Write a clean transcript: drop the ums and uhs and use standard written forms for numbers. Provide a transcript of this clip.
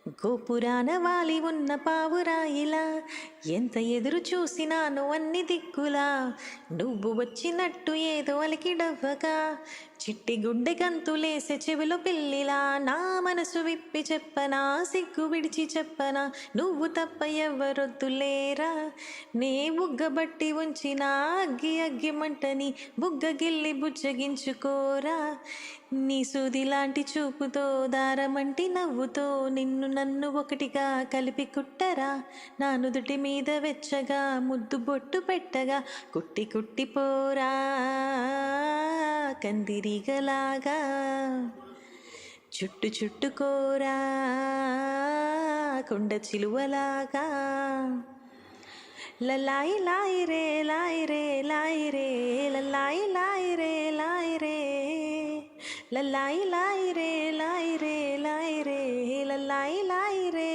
గోపురాన వాలి ఉన్న పావురాయిలా ఎంత ఎదురు చూసినాను అన్ని దిక్కులా నువ్వు వచ్చినట్టు ఏదో అలికిడవ్వగా చిట్టి గుడ్డె గంతులేసే చెవిలో పిల్లిలా నా మనసు విప్పి చెప్పనా సిగ్గు విడిచి చెప్పనా నువ్వు తప్ప ఎవ్వరొద్దులేరా నే బుగ్గబట్టి ఉంచిన అగ్గి అగ్గి మంటని బుగ్గ గిల్లి బుజ్జగించుకోరా నీ సూది లాంటి చూపుతో దారమంటి నవ్వుతో నిన్ను నన్ను ఒకటిగా కలిపి కుట్టరా నా నుదుటి మీద వెచ్చగా ముద్దు బొట్టు పెట్టగా కుట్టి కుట్టి పోరా కందిరీగలాగా చుట్టు చుట్టుకోరా కొండ చిలువలాగా లలాయి లాయి రే లాయి రే లాయి రే లలాయి లాయి రే లాయి రే లలాయి లాయి రే లాయి రే లాయి రే లలాయి లాయి రే